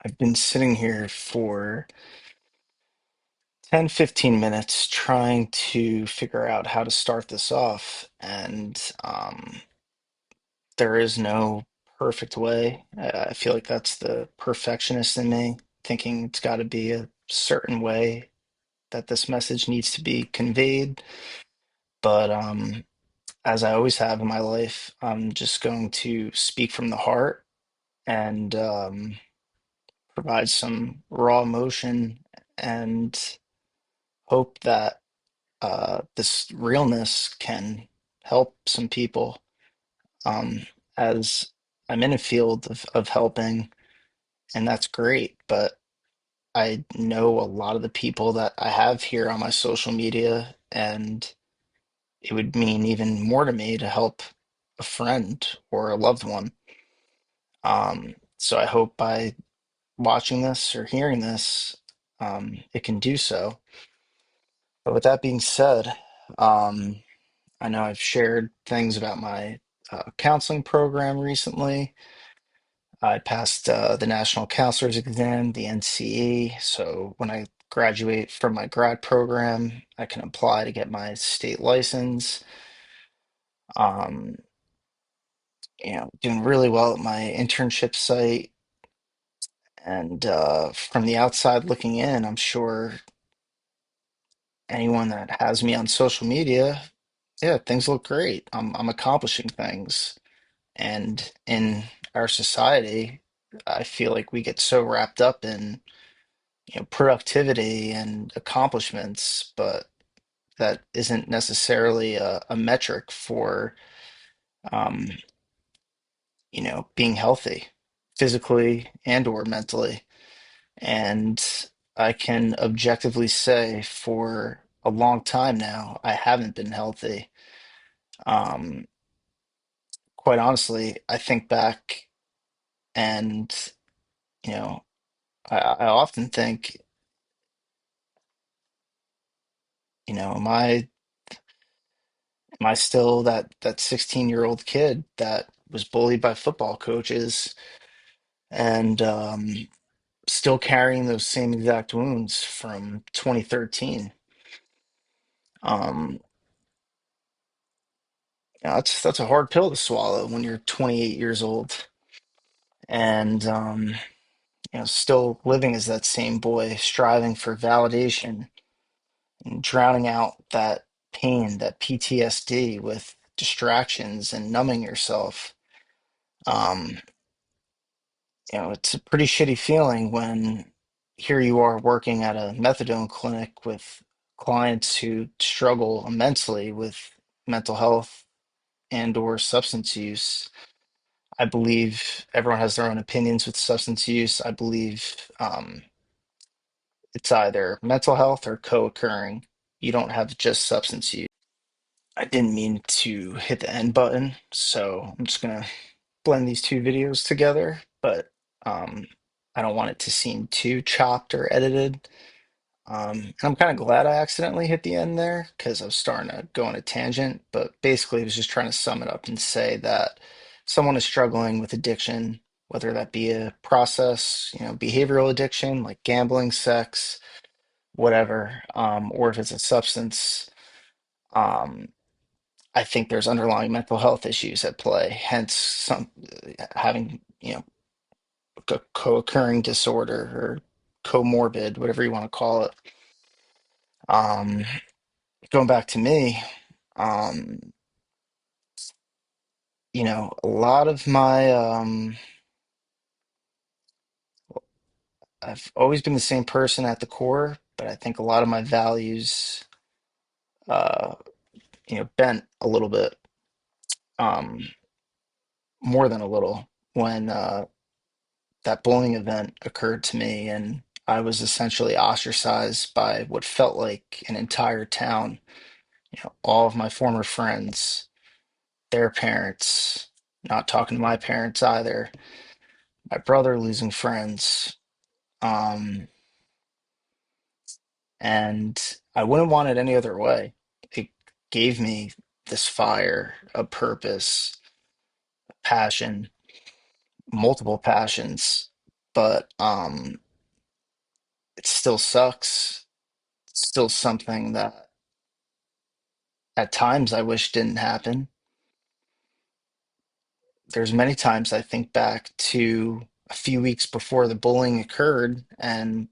I've been sitting here for 10, 15 minutes trying to figure out how to start this off, and there is no perfect way. I feel like that's the perfectionist in me, thinking it's got to be a certain way that this message needs to be conveyed. But as I always have in my life, I'm just going to speak from the heart and provide some raw emotion and hope that this realness can help some people, um, as I'm in a field of helping, and that's great. But I know a lot of the people that I have here on my social media, and it would mean even more to me to help a friend or a loved one. So I hope by watching this or hearing this, it can do so. But with that being said, um, I know I've shared things about my counseling program recently. I passed the National Counselor's Exam, the NCE. So when I graduate from my grad program, I can apply to get my state license. Um, doing really well at my internship site. And from the outside looking in, I'm sure anyone that has me on social media, yeah, things look great. I'm accomplishing things. And in our society, I feel like we get so wrapped up in, productivity and accomplishments, but that isn't necessarily a metric for, um, being healthy physically and or mentally. And I can objectively say for a long time now, I haven't been healthy. Um, Quite honestly, I think back and, you know, I often think, am I still that 16-year-old kid that was bullied by football coaches and still carrying those same exact wounds from 2013? Um, that's a hard pill to swallow when you're 28 years old and still living as that same boy, striving for validation and drowning out that pain, that PTSD with distractions and numbing yourself. Um, it's a pretty shitty feeling when here you are working at a methadone clinic with clients who struggle immensely with mental health and or substance use. I believe everyone has their own opinions with substance use. I believe it's either mental health or co-occurring. You don't have just substance use. I didn't mean to hit the end button, so I'm just gonna blend these two videos together, but um, I don't want it to seem too chopped or edited. And I'm kind of glad I accidentally hit the end there because I was starting to go on a tangent, but basically I was just trying to sum it up and say that someone is struggling with addiction, whether that be a process, behavioral addiction like gambling, sex, whatever, or if it's a substance. um, I think there's underlying mental health issues at play, hence some having, a co-occurring disorder or comorbid, whatever you want to call it. Um, Going back to me, um, a lot of my I've always been the same person at the core, but I think a lot of my values uh, bent a little bit, um, more than a little when that bullying event occurred to me, and I was essentially ostracized by what felt like an entire town. All of my former friends, their parents, not talking to my parents either, my brother losing friends. Um, and I wouldn't want it any other way. It gave me this fire, a purpose, passion, multiple passions, but it still sucks. It's still something that at times I wish didn't happen. There's many times I think back to a few weeks before the bullying occurred, and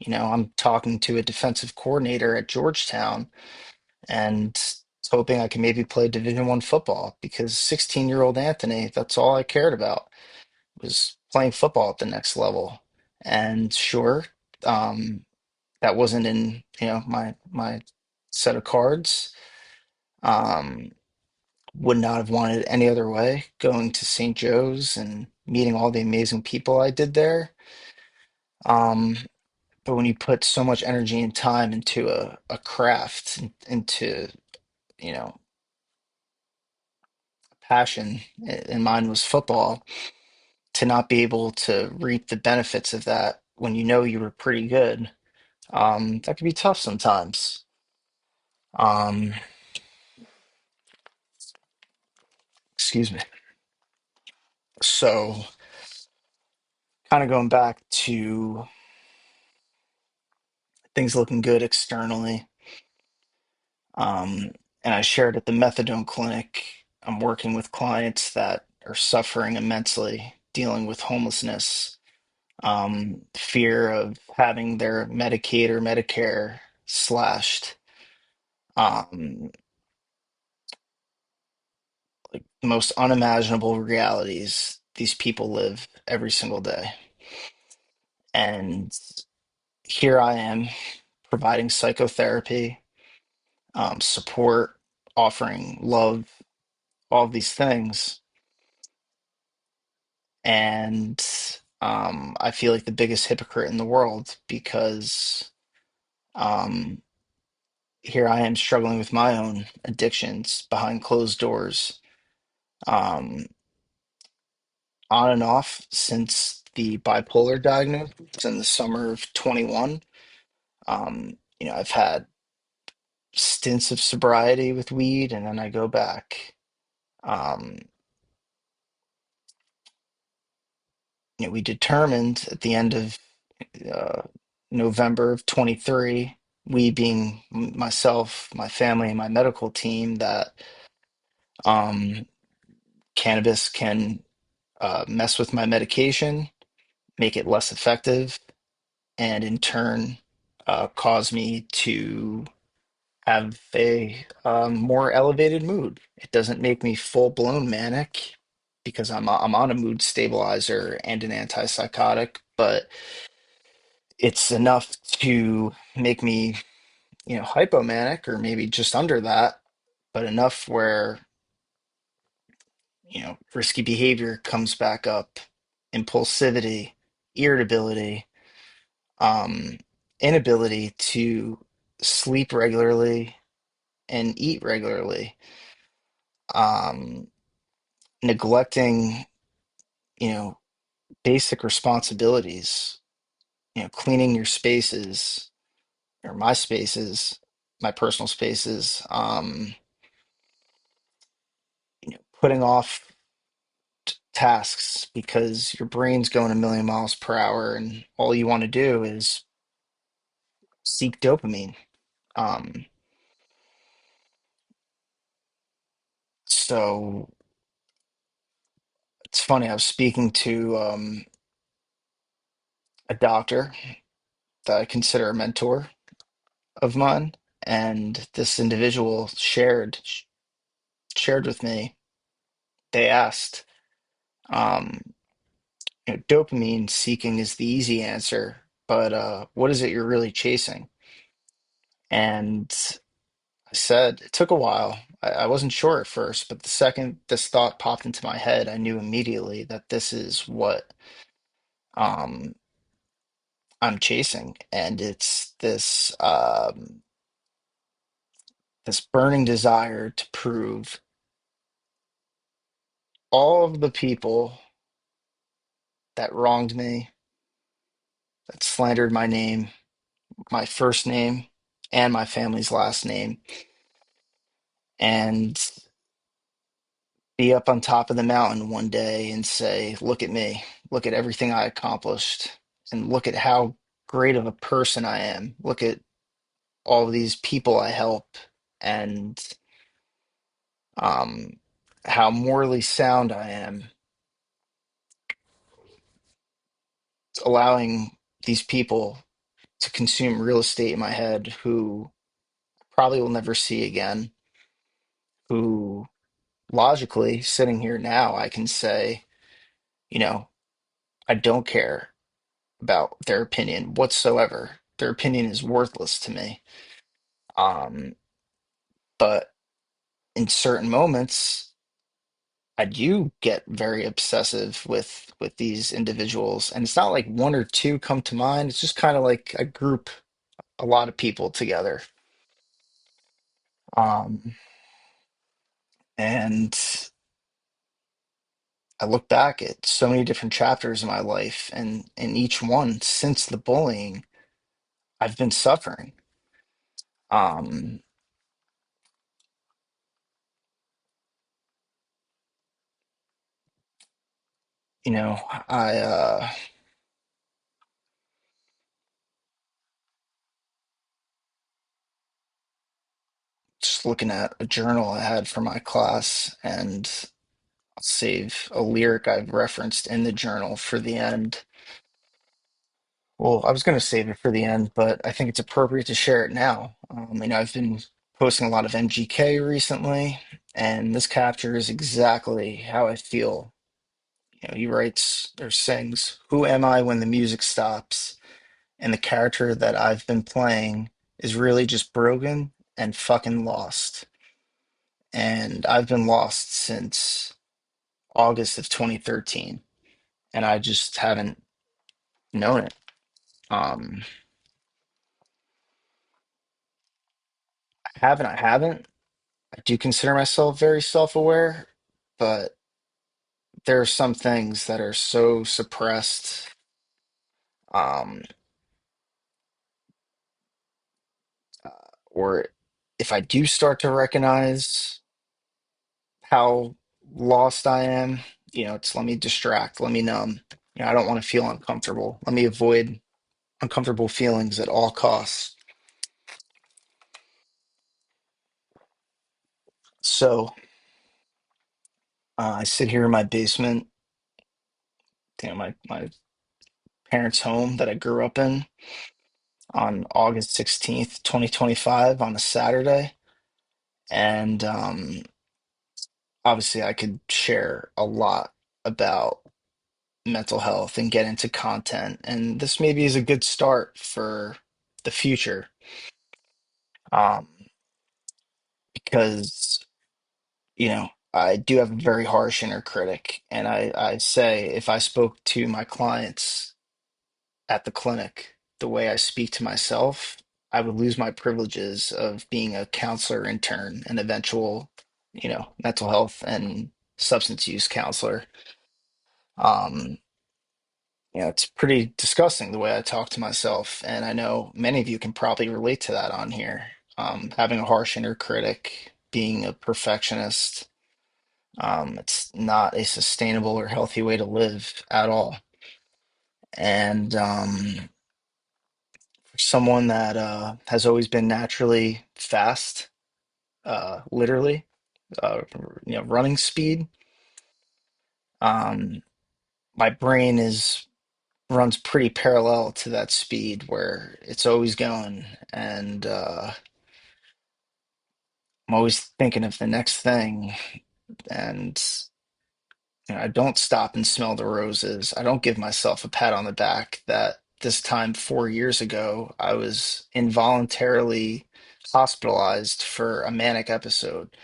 I'm talking to a defensive coordinator at Georgetown and hoping I can maybe play Division I football because 16-year-old Anthony, that's all I cared about was playing football at the next level. And sure, um, that wasn't in, my set of cards. Um, would not have wanted it any other way. Going to St. Joe's and meeting all the amazing people I did there. Um, but when you put so much energy and time into a craft, into, you know, passion, and mine was football, to not be able to reap the benefits of that when you know you were pretty good, that can be tough sometimes. Um, excuse me. So, kind of going back to things looking good externally. And I shared at the methadone clinic, I'm working with clients that are suffering immensely, dealing with homelessness, fear of having their Medicaid or Medicare slashed, um, like the most unimaginable realities these people live every single day. And here I am providing psychotherapy, support, offering love, all of these things. And I feel like the biggest hypocrite in the world because um, here I am struggling with my own addictions behind closed doors, um, on and off since the bipolar diagnosis in the summer of 21. I've had stints of sobriety with weed and then I go back. Um, we determined at the end of uh, November of 23, we being myself, my family, and my medical team, that um, cannabis can mess with my medication, make it less effective, and in turn cause me to have a more elevated mood. It doesn't make me full blown manic because I'm on a mood stabilizer and an antipsychotic, but it's enough to make me, hypomanic or maybe just under that, but enough where, risky behavior comes back up, impulsivity, irritability, um, inability to sleep regularly and eat regularly, um, neglecting, you know, basic responsibilities, cleaning your spaces or my spaces, my personal spaces, putting off tasks because your brain's going a million miles per hour and all you want to do is seek dopamine. Um, so it's funny, I was speaking to a doctor that I consider a mentor of mine, and this individual shared with me. They asked, um, dopamine seeking is the easy answer, but what is it you're really chasing? And I said it took a while. I wasn't sure at first, but the second this thought popped into my head, I knew immediately that this is what um, I'm chasing, and it's this burning desire to prove all of the people that wronged me, that slandered my name, my first name, and my family's last name, and be up on top of the mountain one day and say, look at me, look at everything I accomplished, and look at how great of a person I am. Look at all of these people I help, and um, how morally sound I am, allowing these people to consume real estate in my head who probably will never see again, who logically, sitting here now, I can say, you know, I don't care about their opinion whatsoever. Their opinion is worthless to me. Um, but in certain moments, I do get very obsessive with these individuals, and it's not like one or two come to mind. It's just kind of like I group a lot of people together. Um, and I look back at so many different chapters in my life, and in each one since the bullying, I've been suffering. Um, you know, I just looking at a journal I had for my class, and I'll save a lyric I've referenced in the journal for the end. Well, I was going to save it for the end, but I think it's appropriate to share it now. I've been posting a lot of MGK recently, and this captures exactly how I feel. He writes or sings, "Who am I when the music stops? And the character that I've been playing is really just broken and fucking lost. And I've been lost since August of 2013, and I just haven't known it. Um, I haven't. I do consider myself very self-aware, but there are some things that are so suppressed, um, or if I do start to recognize how lost I am, it's let me distract, let me numb. I don't want to feel uncomfortable. Let me avoid uncomfortable feelings at all costs. So I sit here in my basement, my parents' home that I grew up in on August 16th, 2025, on a Saturday. And obviously, I could share a lot about mental health and get into content. And this maybe is a good start for the future, um, because, I do have a very harsh inner critic. And I say if I spoke to my clients at the clinic the way I speak to myself, I would lose my privileges of being a counselor intern and eventual, mental health and substance use counselor. Um, it's pretty disgusting the way I talk to myself, and I know many of you can probably relate to that on here. Having a harsh inner critic, being a perfectionist, it's not a sustainable or healthy way to live at all. And for someone that has always been naturally fast, literally, uh, running speed, um, my brain is runs pretty parallel to that speed where it's always going, and I'm always thinking of the next thing, and I don't stop and smell the roses. I don't give myself a pat on the back that this time 4 years ago I was involuntarily hospitalized for a manic episode,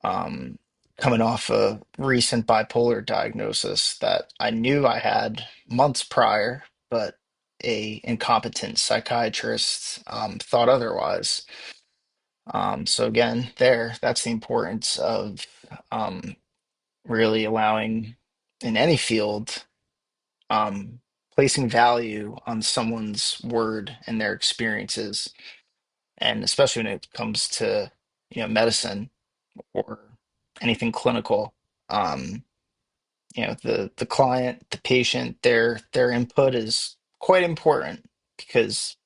um, coming off a recent bipolar diagnosis that I knew I had months prior, but a incompetent psychiatrist thought otherwise. So again, that's the importance of um, really allowing in any field, um, placing value on someone's word and their experiences, and especially when it comes to medicine or anything clinical. Um, the client, the patient, their input is quite important because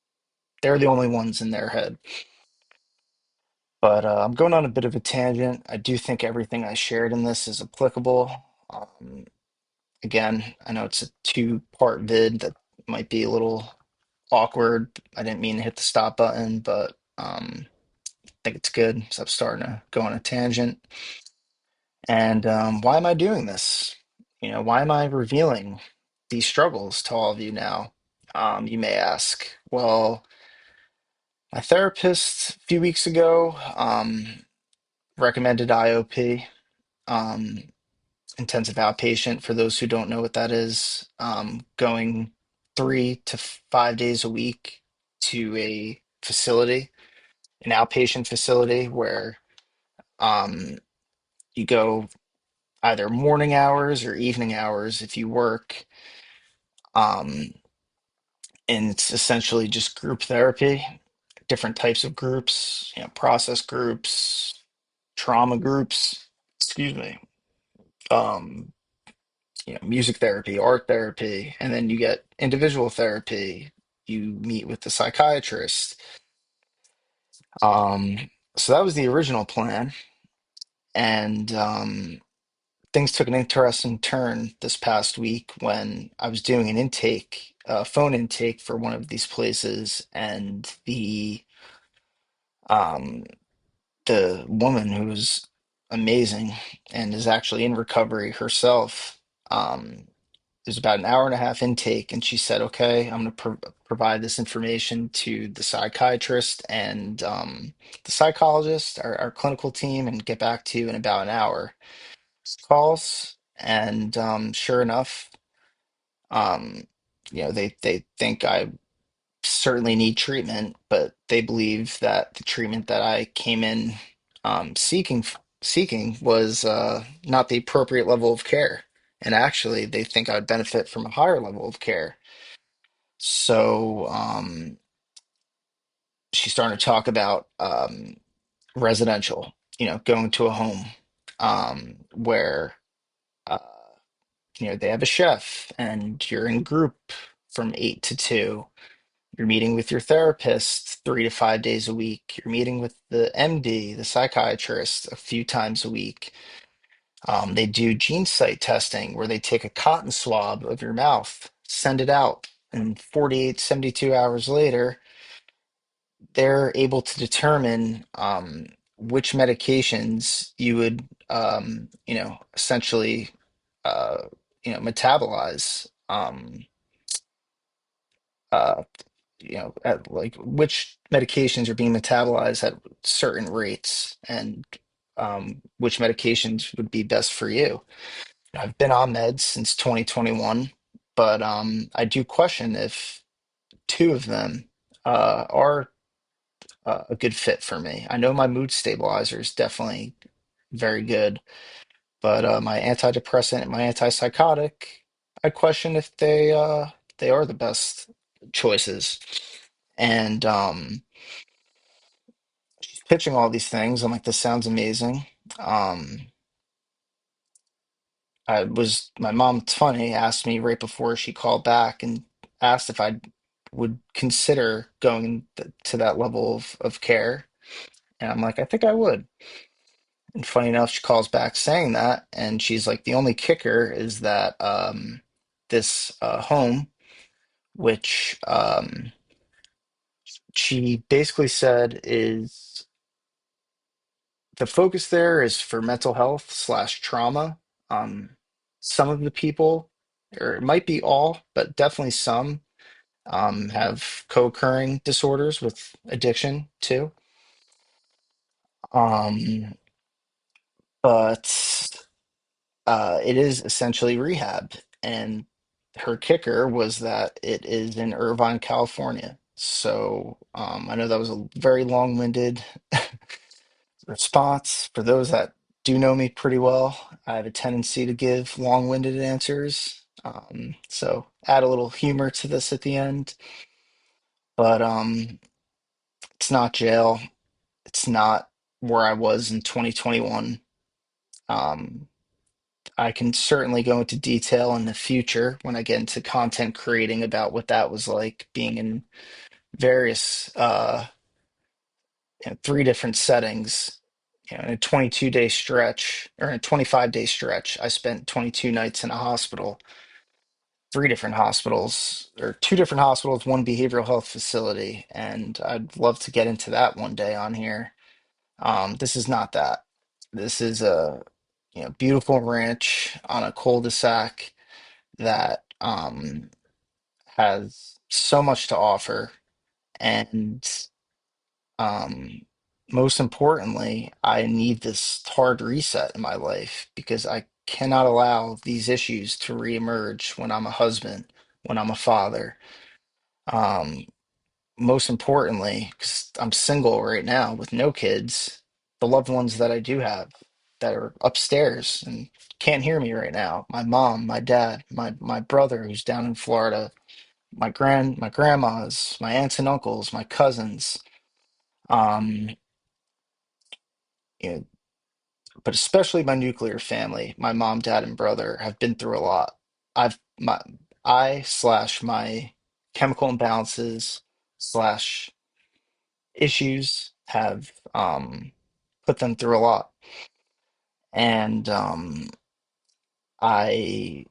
they're the only ones in their head. But I'm going on a bit of a tangent. I do think everything I shared in this is applicable. Um, Again, I know it's a two-part vid that might be a little awkward. I didn't mean to hit the stop button, but I think it's good. So I'm starting to go on a tangent. And why am I doing this? Why am I revealing these struggles to all of you now? You may ask. Well, my therapist a few weeks ago recommended IOP, um, intensive outpatient. For those who don't know what that is, going 3 to 5 days a week to a facility, an outpatient facility where um, you go either morning hours or evening hours if you work. Um, and it's essentially just group therapy, different types of groups, process groups, trauma groups, excuse me, um, music therapy, art therapy, and then you get individual therapy. You meet with the psychiatrist. So that was the original plan. And things took an interesting turn this past week when I was doing an intake, phone intake for one of these places, and um, the woman who was amazing and is actually in recovery herself. It was about an hour and a half intake, and she said, "Okay, I'm going to provide this information to the psychiatrist and the psychologist, our clinical team, and get back to you in about an hour." Calls, and sure enough, um, they think I certainly need treatment, but they believe that the treatment that I came in seeking was not the appropriate level of care, and actually, they think I would benefit from a higher level of care. So she's starting to talk about residential, going to a home where. Uh, they have a chef and you're in group from 8 to 2. You're meeting with your therapist 3 to 5 days a week. You're meeting with the MD, the psychiatrist, a few times a week. They do gene site testing where they take a cotton swab of your mouth, send it out, and 48, 72 hours later, they're able to determine which medications you would, essentially, uh, metabolize. Uh, at like which medications are being metabolized at certain rates and which medications would be best for you. I've been on meds since 2021, but I do question if two of them are a good fit for me. I know my mood stabilizer is definitely very good, but my antidepressant and my antipsychotic, I question if they are the best choices. And pitching all these things. I'm like, this sounds amazing. Um, my mom, it's funny, asked me right before she called back and asked if I would consider going to that level of care. And I'm like, I think I would. And funny enough, she calls back saying that. And she's like, the only kicker is that this home, which she basically said is the focus there is for mental health slash trauma. Um, some of the people, or it might be all, but definitely some, have co-occurring disorders with addiction too. Um, but it is essentially rehab. And her kicker was that it is in Irvine, California. So I know that was a very long-winded response. For those that do know me pretty well, I have a tendency to give long-winded answers. So add a little humor to this at the end. But it's not jail. It's not where I was in 2021. Um, I can certainly go into detail in the future when I get into content creating about what that was like being in various three different settings. In a 22-day stretch or in a 25-day stretch, I spent 22 nights in a hospital, three different hospitals, or two different hospitals, one behavioral health facility, and I'd love to get into that one day on here. This is not that. This is a beautiful ranch on a cul-de-sac that has so much to offer, and um, most importantly, I need this hard reset in my life because I cannot allow these issues to reemerge when I'm a husband, when I'm a father. Um, Most importantly, because I'm single right now with no kids, the loved ones that I do have that are upstairs and can't hear me right now. My mom, my dad, my brother who's down in Florida, my grandmas, my aunts and uncles, my cousins. Um, you know, but especially my nuclear family, my mom, dad, and brother have been through a lot. I've my I slash my chemical imbalances slash issues have put them through a lot, and I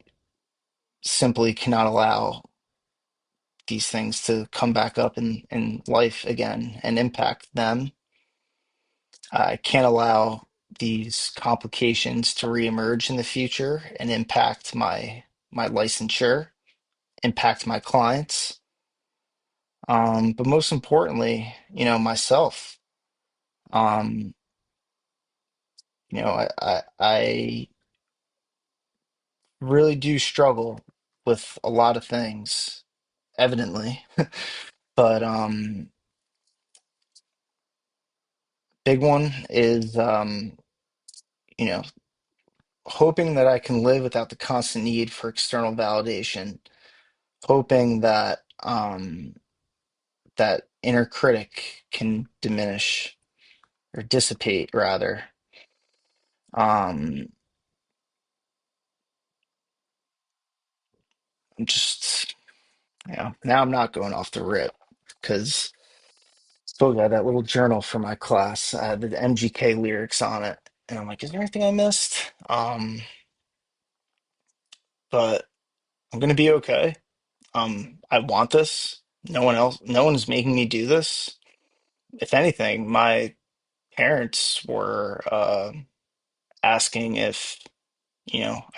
simply cannot allow these things to come back up in life again and impact them. I can't allow these complications to reemerge in the future and impact my licensure, impact my clients, but most importantly, myself. Um, I really do struggle with a lot of things, evidently, but big one is you know, hoping that I can live without the constant need for external validation, hoping that that inner critic can diminish or dissipate rather. Um, I'm just, now I'm not going off the rip because still got that little journal for my class, the MGK lyrics on it. And I'm like, is there anything I missed? But I'm gonna be okay. I want this. No one's making me do this. If anything, my parents were asking if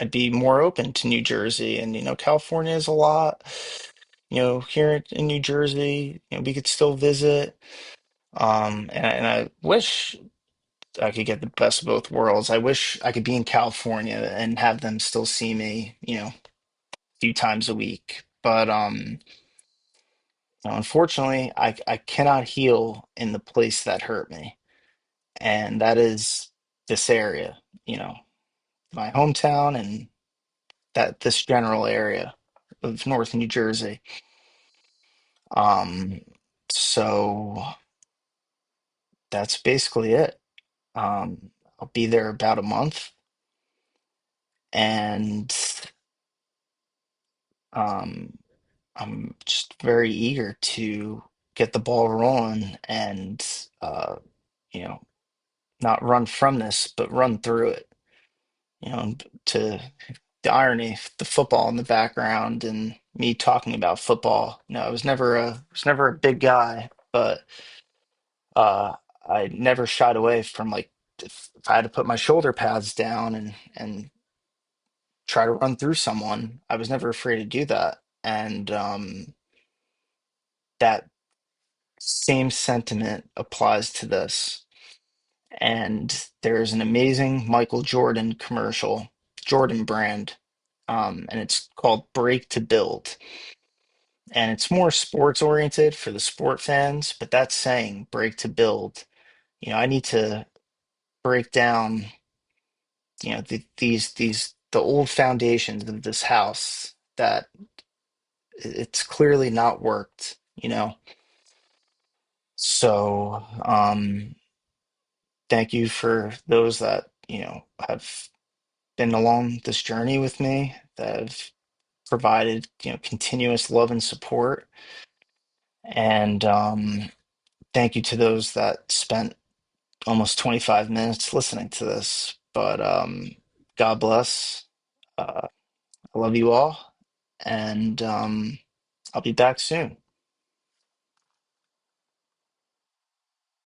I'd be more open to New Jersey. And, California is a lot. Here in New Jersey, we could still visit. And I wish I could get the best of both worlds. I wish I could be in California and have them still see me, a few times a week. But unfortunately, I cannot heal in the place that hurt me, and that is this area, you know, my hometown and that this general area of North New Jersey. Um, so that's basically it. I'll be there about a month, and um, I'm just very eager to get the ball rolling and you know, not run from this, but run through it. To the irony, the football in the background and me talking about football. No, I was never a big guy, but uh, I never shied away from, like, if I had to put my shoulder pads down and try to run through someone, I was never afraid to do that. And that same sentiment applies to this. And there's an amazing Michael Jordan commercial, Jordan brand, and it's called Break to Build. And it's more sports oriented for the sport fans, but that's saying break to build. I need to break down, the old foundations of this house that it's clearly not worked. So, thank you for those that have been along this journey with me, that have provided, continuous love and support. And thank you to those that spent almost 25 minutes listening to this. But God bless. I love you all, and I'll be back soon.